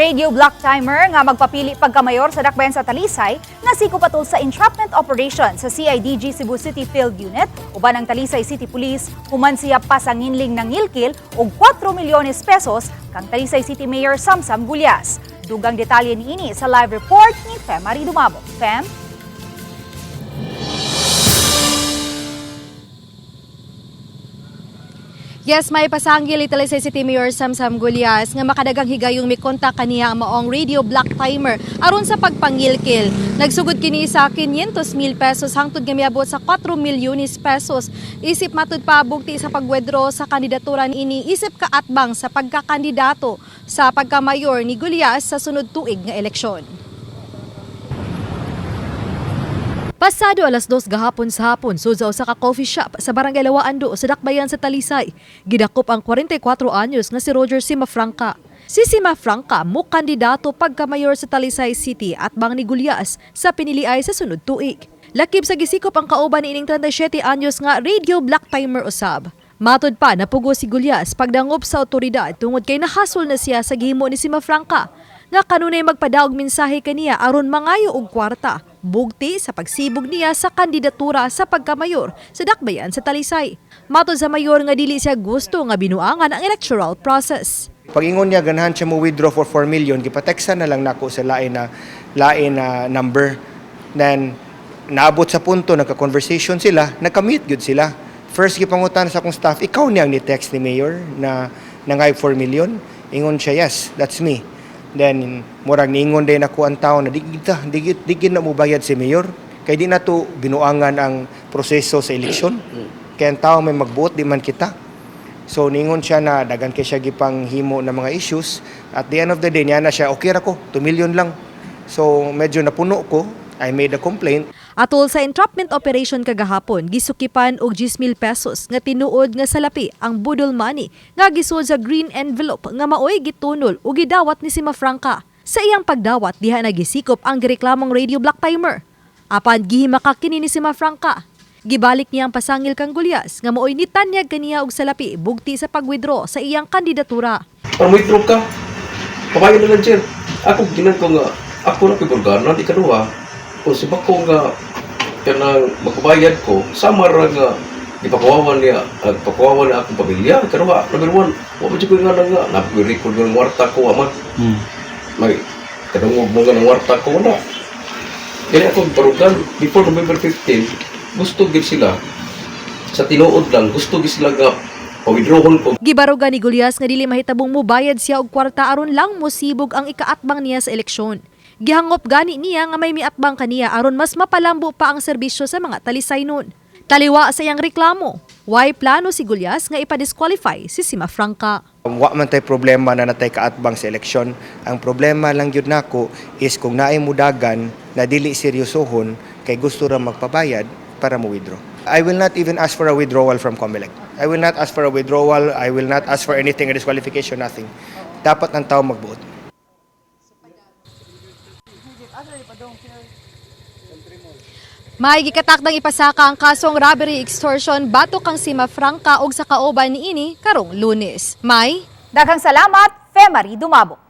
radio blocktimer nga magpapili pagka-mayor sa dakbayan sa Talisay, nasikop atol sa entrapment operation sa CIDG Cebu City Field Unit, uban ang Talisay City Police, human siya pasanginling nangilkil og 4 milyones pesos kang Talisay City Mayor Samsam Gullas. Dugang detalye niini sa live report ni Fem Dumabo. Fem? Yes, may pasangil ni Talisay City Mayor Samsam Gullas nga makadagang higayong may kontak kaniya ang maong radio block timer aron sa pagpangilkil. Nagsugod kini sa 500,000 pesos hangtod nga miabot sa 4 milyones pesos. Isip matud pa bugti sa pagwedro sa kandidatura ini isip kaatbang sa pagkakandidato sa pagka-mayor ni Gullas sa sunod tuig nga eleksyon. Pasado alas 2 gahapon sa hapon, suzaw sa ka-coffee shop sa Barangay Lawaando sa dakbayan sa Talisay. Gidakop ang 44 anyos nga si Roger Simafranca. Si Simafranca mo kandidato pagka-mayor sa Talisay City at bang ni Gullas sa piniliay sa sunod tuig. Lakip sa gisikop ang kauban ining 37 anyos nga radio block timer usab. Matod pa napugo si Gullas pagdangop sa otoridad tungod kay nahasol na siya sa gihimo ni Simafranca nga kanunay magpadaog mensahe kaniya aron mangayo og kwarta. Bugti sa pagsibog niya sa kandidatura sa pagka-mayor sa dakbayan sa Talisay. Matod sa mayor nga dili siya gusto nga binuangan ang electoral process. Pag-ingon niya ganahan siya mo withdraw for 4 million, gipateksan na lang nako sa lain na number. Then naabot sa punto nagka-conversation sila, nagka-meet gyud sila. First gipangutan sa akong staff, ikaw niyang ni-text ni mayor na nangay 4 million. Ingon siya, yes, that's me. Then murag niingon din ako ang tao na digit na mo bayad si mayor kay di na to binuangan ang proseso sa eleksyon kay ang tao may magbuot di man kita. So niingon siya na dagan kay siya gipang himo na mga issues. At the end of the day niya na siya okay ra ko 2 million lang. So medyo napuno ko, I made a complaint. Atol sa entrapment operation kagahapon, gisukipan og 10,000 pesos nga tinuod nga salapi ang budol money nga gisud sa green envelope nga maoy gitunol ug gidawat ni Simafranca. Sa iyang pagdawat diha nagisikop ang gireklamong radio block timer. Apan gihimaka kini ni Simafranca. Gibalik niya ang pasangil kang Gullas nga maoy nitanyag kaniya og salapi bugti sa pag-withdraw sa iyang kandidatura. Ang withdraw ka, pabayan na lang dyan. Ako ginan ko nga, ako na pipurgana, di kaduha. Kung siya ko nga kanang magbabayad ko, sama ra nga ipakuwawan niya akong pamilya. Kaduha, number 1, wala ko nga nga, napag-record ng warta ko, aman. May kadungog mo nga ng warta ko, wala. Kaya ako parugan, before November 15, gusto gid sila, sa tinuod lang, gusto gid sila nga pawidrohon ko. Gibarugan ni Gullas nga dili mahitabong mobayad siya og kwarta aron lang mosibog ang ikaatbang niya sa eleksyon. Gihangop gani niya nga may miatbang kaniya aron mas mapalambo pa ang serbisyo sa mga Talisaynon. Taliwa sa iyang reklamo, why plano si Gullas nga ipa-disqualify si Simafranca. Wa man tay problema na natay kaatbang sa eleksyon. Ang problema lang gyud nako is kung naay modagan na dili seryosohon kay gusto ra magpabayad para mo withdraw. I will not even ask for a withdrawal from COMELEC. I will not ask for a withdrawal, I will not ask for anything, a disqualification, nothing. Dapat ang tao magbuot. May gikatakdang ipasaka ang kasong robbery extortion batok kang Simafranca og sa kauban niini karong Lunes. May Daghang salamat, Fem Dumabo.